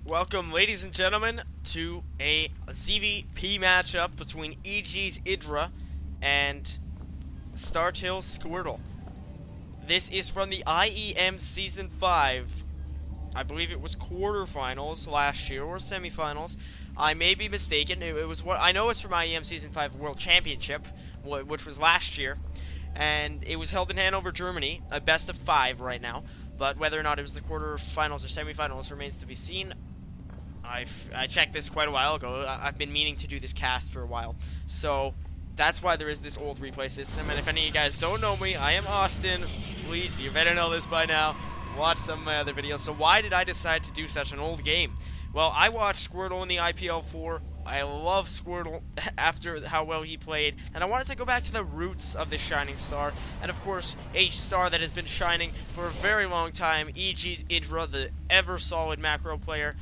Welcome, ladies and gentlemen, to a ZVP matchup between EGIdrA and Squirtle. This is from the IEM Season 5. I believe it was quarterfinals last year, or semifinals. I may be mistaken. It was what I know it's from IEM Season 5 World Championship, which was last year. And it was held in Hanover, Germany, a best of 5 right now. But whether or not it was the quarterfinals or semifinals remains to be seen. I checked this quite a while ago. I've been meaning to do this cast for a while. So that's why there is this old replay system. And if any of you guys don't know me, I am Austin. Please, you better know this by now. Watch some of my other videos. So why did I decide to do such an old game? Well, I watched Squirtle in the IPL 4. I love Squirtle after how well he played, and I wanted to go back to the roots of this shining star, and of course, a star that has been shining for a very long time, EGIdrA, the ever-solid macro player.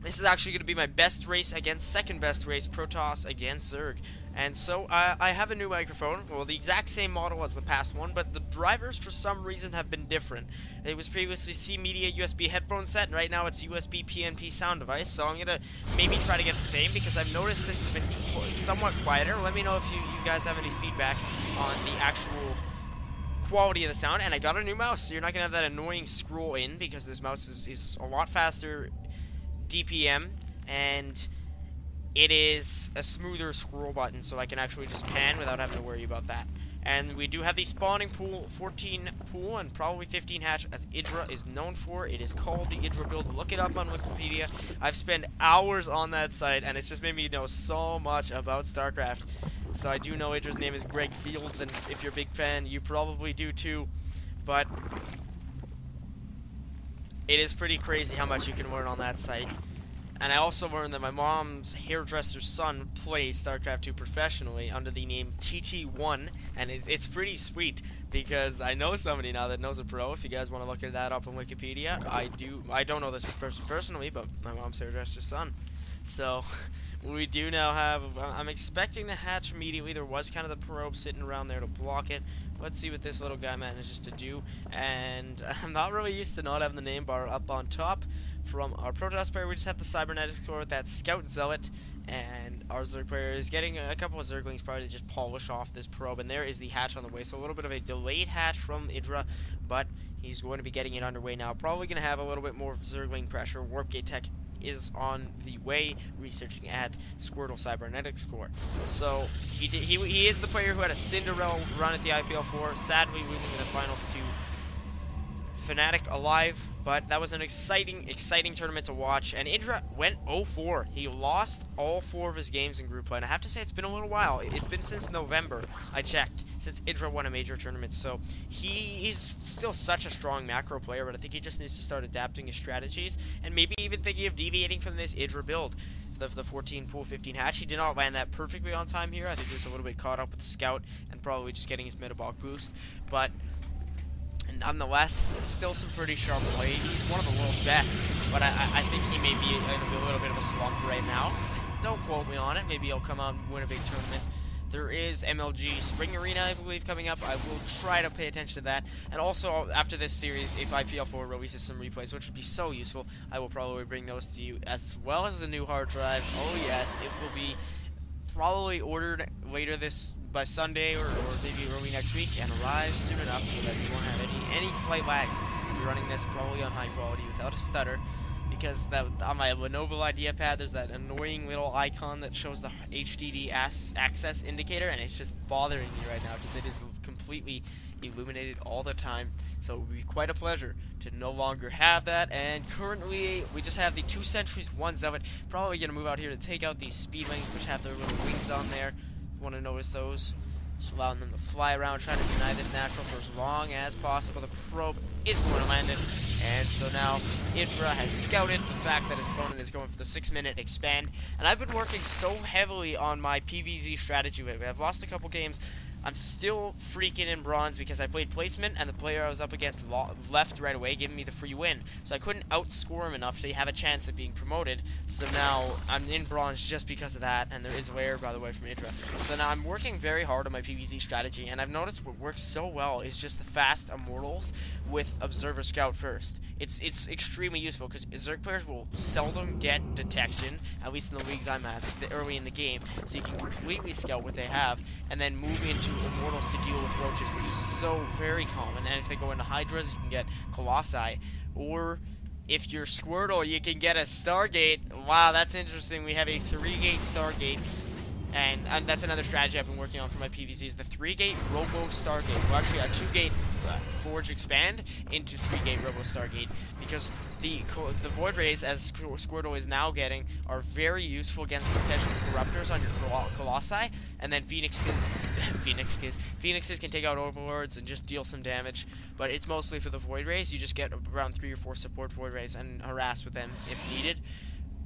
This is actually going to be my best race against second best race, Protoss against Zerg. And so I have a new microphone, well, the exact same model as the past one, but the drivers for some reason have been different. It was previously C-Media USB headphone set, and right now it's USB PNP sound device, so I'm going to maybe try to get the same, because I've noticed this has been somewhat quieter. Let me know if you guys have any feedback on the actual quality of the sound. And I got a new mouse, so you're not going to have that annoying scroll in, because this mouse is a lot faster DPM, and it is a smoother scroll button, so I can actually just pan without having to worry about that. And we do have the spawning pool, 14 pool, and probably 15 hatch, as EGIdrA is known for. It is called the EGIdrA build. Look it up on Wikipedia. I've spent hours on that site, and it's just made me know so much about StarCraft. So I do know EGIdRA's name is Greg Fields, and if you're a big fan, you probably do too. But it is pretty crazy how much you can learn on that site. And I also learned that my mom's hairdresser's son plays StarCraft 2 professionally under the name TT1, and it's pretty sweet, because I know somebody now that knows a pro. If you guys want to look at that up on Wikipedia, I don't know this person personally, but my mom's hairdresser's son. So we do now have, I'm expecting the hatch immediately. There was kind of the probe sitting around there to block it. Let's see what this little guy manages to do. And I'm not really used to not having the name bar up on top. From our Protoss player, we just have the Cybernetic score with that Scout Zealot. And our Zerg player is getting a couple of Zerglings probably to just polish off this probe. And there is the hatch on the way. So a little bit of a delayed hatch from EGIdrA, but he's going to be getting it underway now. Probably going to have a little bit more of Zergling pressure. Warp Gate Tech is on the way, researching at Squirtle Cybernetic score. So he is the player who had a Cinderella run at the IPL 4, sadly losing in the finals to Fnatic Alive, but that was an exciting tournament to watch. And EGIdrA went 0-4. He lost all 4 of his games in group play, and I have to say it's been a little while. It's been since November, I checked, since EGIdrA won a major tournament. So he's still such a strong macro player, but I think he just needs to start adapting his strategies, and maybe even thinking of deviating from this EGIdrA build. The 14 pool 15 hatch, he did not land that perfectly on time here. I think he was a little bit caught up with the scout and probably just getting his metabolic boost, but nonetheless, still some pretty sharp play. He's one of the world's best, but I think he may be in a little bit of a slump right now. Don't quote me on it. Maybe he'll come out and win a big tournament. There is MLG Spring Arena, I believe, coming up. I will try to pay attention to that. And also, after this series, if IPL 4 releases some replays, which would be so useful, I will probably bring those to you, as well as the new hard drive. Oh yes, it will be probably ordered later by Sunday or maybe early next week, and arrive soon enough so that you won't have any slight lag. I'll be running this probably on high quality without a stutter, because on my Lenovo IdeaPad there's that annoying little icon that shows the HDD access indicator, and it's just bothering me right now because it is completely illuminated all the time. So it would be quite a pleasure to no longer have that. And currently we just have the 2 sentries, 1 zealot. Probably gonna move out here to take out these speedlings, which have their little wings on there. Want to notice those, just allowing them to fly around, trying to deny this natural for as long as possible. The probe is going to land it, and so now EGIdrA has scouted the fact that his opponent is going for the 6-minute expand. And I've been working so heavily on my PvZ strategy lately. I've lost a couple games. I'm still freaking in bronze because I played placement, and the player I was up against left right away, giving me the free win. So I couldn't outscore him enough to have a chance at being promoted. So now I'm in bronze just because of that, and there is a layer, by the way, from EGIdRA. So now I'm working very hard on my PvZ strategy, and I've noticed what works so well is just the fast Immortals with Observer Scout first. it's extremely useful because Zerg players will seldom get detection, at least in the leagues I'm at, early in the game. So you can completely scout what they have and then move into Immortals to deal with roaches, which is so very common. And if they go into Hydras, you can get Colossi, or if you're Squirtle, you can get a Stargate. Wow, that's interesting. We have a 3-gate Stargate. And that's another strategy I've been working on for my PvZ, is the 3-gate Robo Stargate. Well, actually, a 2-gate Forge Expand into 3-gate Robo Stargate, because the Void Rays, as Squirtle is now getting, are very useful against potential Corruptors on your Colossi, and then Phoenixes can take out Overlords and just deal some damage, but it's mostly for the Void Rays. You just get around 3 or 4 support Void Rays and harass with them if needed.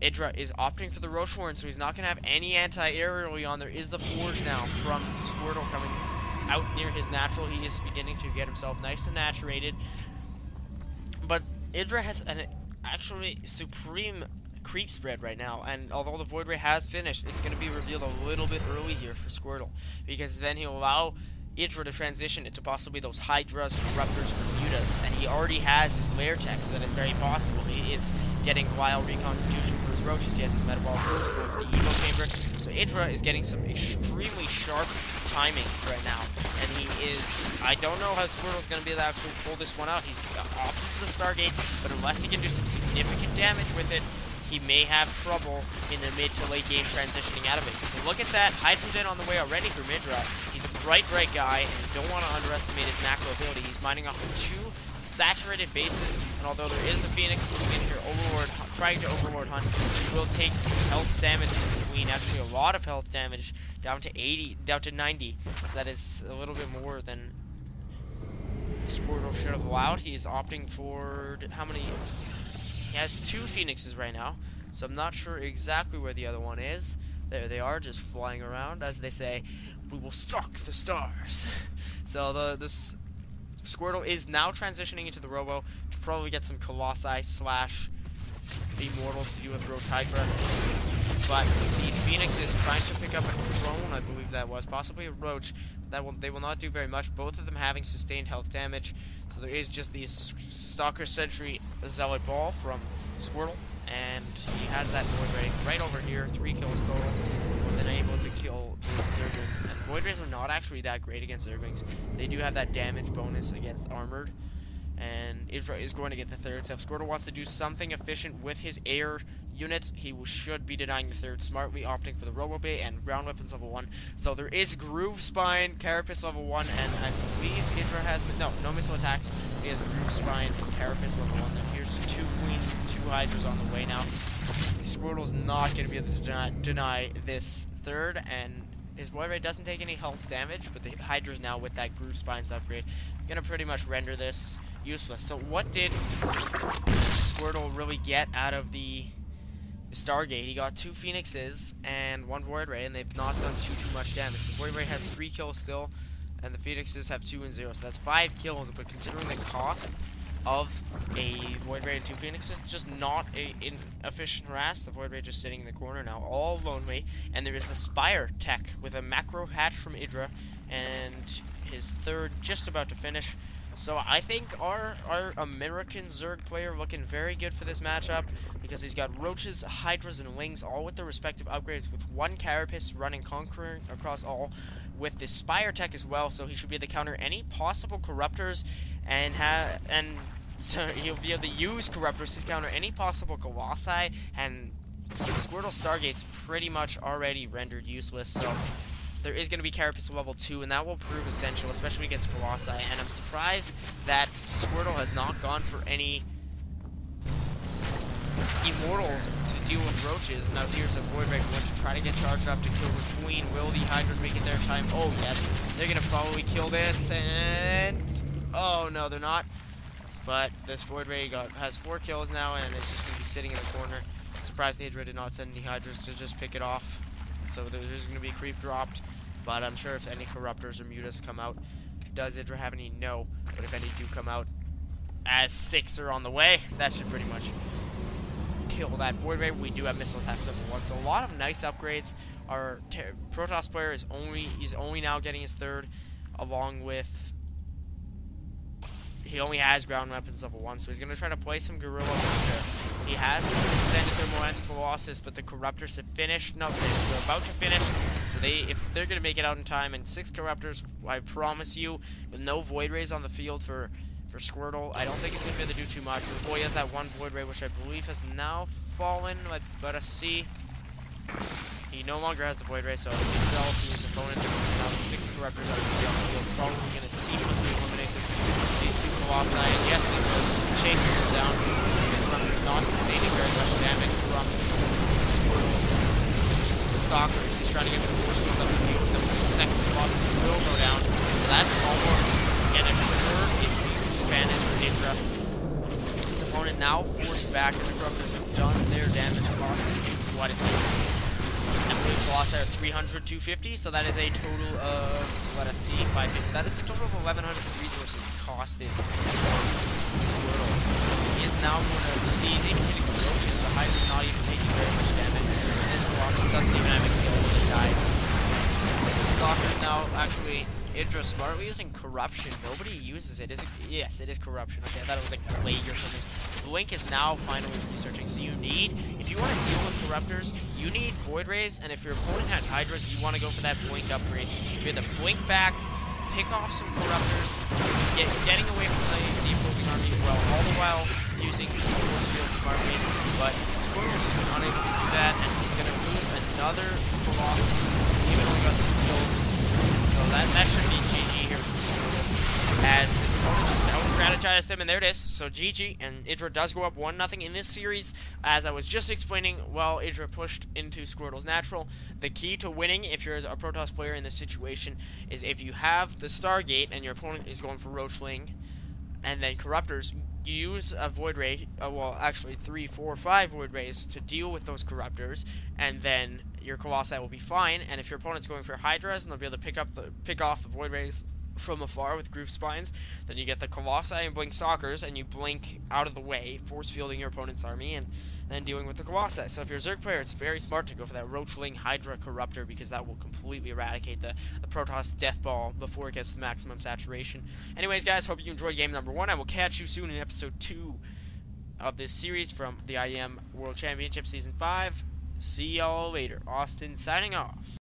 EGIdrA is opting for the Rochehorn, so he's not going to have any anti-air early on. There is the Forge now from Squirtle coming out near his natural. He is beginning to get himself nice and naturated. But EGIdrA has an actually supreme creep spread right now, and although the Void Ray has finished, it's going to be revealed a little bit early here for Squirtle, because then he'll allow EGIdrA to transition into possibly those Hydras, Corruptors, Bermudas, and he already has his lair tech, so that is very possible. He is getting Wild Reconstitution for his Roaches. He has his Metabolic Boost going for the Evo Chamber. So EGIdrA is getting some extremely sharp timings right now, and he is... I don't know how Squirtle's going to be able to actually pull this one out. He's opted for the Stargate, but unless he can do some significant damage with it, he may have trouble in the mid to late game transitioning out of it. So look at that Hydrogen on the way already for EGIdrA. He's a bright guy, and you don't want to underestimate his macro ability. He's mining off of 2 saturated bases, and although there is the Phoenix moving in here, trying to Overlord hunt, he will take some health damage in between. Actually, a lot of health damage, down to 80, down to 90. So that is a little bit more than Squirtle should have allowed. He is opting for how many? He has 2 Phoenixes right now, so I'm not sure exactly where the other one is. There they are, just flying around. As they say, we will stalk the stars. So this Squirtle is now transitioning into the Robo to probably get some Colossi / Immortals to do with Roach Hydra. But these Phoenixes trying to pick up a drone, I believe that was, possibly a Roach. They will not do very much, both of them having sustained health damage. So there is just the Stalker Sentry Zealot Ball from Squirtle, and he has that Void Ray right over here, 3 kills total. Was unable to kill the Zerglings, and Void Rays are not actually that great against Zerglings. They do have that damage bonus against Armored, and EGIdrA is going to get the 3rd. So if Squirtle wants to do something efficient with his air units, he should be denying the 3rd, smartly opting for the Robo Bay and Ground Weapons level 1. Though there is Groove Spine, Carapace level 1, and I believe EGIdrA has... No missile attacks. He has a Groove Spine, Carapace level 1. Then here's 2 Queens and 2 Hydras on the way now. Squirtle's not going to be able to deny this 3rd, and his Void Ray doesn't take any health damage, but the Hydra's now with that Groove Spines upgrade going to pretty much render this useless. So what did Squirtle really get out of the Stargate? He got 2 Phoenixes and 1 Void Ray, and they've not done too much damage. The Void Ray has 3 kills still, and the Phoenixes have 2 and 0, so that's 5 kills, but considering the cost of a Void Ray and 2 Phoenixes, just not an efficient harass. The Void Ray just sitting in the corner now, all lonely, and there is the Spire tech with a macro hatch from EGIdrA, and his 3rd just about to finish. So I think our American Zerg player looking very good for this matchup, because he's got Roaches, Hydras, and Wings, all with their respective upgrades, with 1 Carapace running Conqueror across all, with the Spire tech as well, so he should be able to counter any possible Corruptors, and so he'll be able to use Corruptors to counter any possible Colossi, and Squirtle Stargate's pretty much already rendered useless, so there is going to be Carapace level 2, and that will prove essential, especially against Colossi, and I'm surprised that Squirtle has not gone for any Immortals to deal with Roaches. Now here's a Void Ray going to try to get charged up to kill the Queen. Will the Hydras make it their time? Oh yes, they're going to probably kill this, and... oh no, they're not. But this Void Ray has 4 kills now, and it's just going to be sitting in the corner. Surprised the EGIdrA did not send any Hydras to just pick it off. So there's going to be a creep dropped, but I'm sure if any Corruptors or Mutas come out. Does EGIdrA have any? No. But if any do come out, as 6 are on the way, that should pretty much kill that Void Ray. We do have missile attacks level 1, so a lot of nice upgrades. Our Protoss player is only now getting his 3rd, along with he only has ground weapons level 1, so he's going to try to play some Gorilla Winter. He has this extended Thermoense Colossus, but the Corruptors have finished. No, they're about to finish. So if they're going to make it out in time, and 6 Corruptors, I promise you, with no Void Rays on the field for Squirtle, I don't think he's going to be able to do too much. The boy has that one Void Ray, which I believe has now fallen. Let us see. He no longer has the Void Ray, so he fell to his opponent. Now the 6 Corruptors are going to be on the field. Probably going to seamlessly eliminate these 2 Colossi. And yes, they will chase them down. The Corruptors not sustaining very much damage from Squirtle's Stalkers. He's trying to get some force fields up the field. The second Colossus will go down. So that's almost again a third huge advantage for EGIdrA. His opponent now forced back, and the Corruptors have done their damage across the field. What is it? And blue Colossi are 300, 250, so that is a total of, let us see, 550. That is a total of 1,100 resources costed Squirtle. He is now going to see, he's even hitting the roaches. The Hydra is not even taking very much damage, and his Colossus doesn't even have a kill when he dies. The Stalker now, actually, EGIdrA smartly using Corruption. Nobody uses it. Is it? Yes, it is Corruption. Okay, I thought it was like Plague or something. Blink is now finally researching. So you need, if you want to deal with Corruptors, you need Void Rays, and if your opponent has Hydras, you want to go for that Blink upgrade. You get the Blink back, pick off some Corruptors, getting away from the opposing army well, all the while using Force Field smartly. But Squirtle is unable to do that, and he's going to lose another Colossus. He even only got 2 kills. So that should be GG here for Squirtle, as his opponent just out-strategized him, and there it is. So GG, and EGIdrA does go up 1-0 in this series. As I was just explaining, well, EGIdrA pushed into Squirtle's natural. The key to winning, if you're a Protoss player in this situation, is if you have the Stargate and your opponent is going for Roachling, and then Corruptors, you use a Void Ray, well, actually 3, 4, 5 Void Rays to deal with those Corruptors, and then your Colossi will be fine. And if your opponent's going for Hydras, and they'll be able to pick off the Void Rays from afar with Groove Spines, then you get the Colossi and Blink Stalkers, and you blink out of the way, force fielding your opponent's army, and then dealing with the Colossi. So if you're a Zerg player, it's very smart to go for that Roachling Hydra Corruptor, because that will completely eradicate the Protoss Death Ball before it gets to maximum saturation. Anyways, guys, hope you enjoyed game number 1. I will catch you soon in episode 2 of this series from the IEM World Championship Season 5. See y'all later. Austin signing off.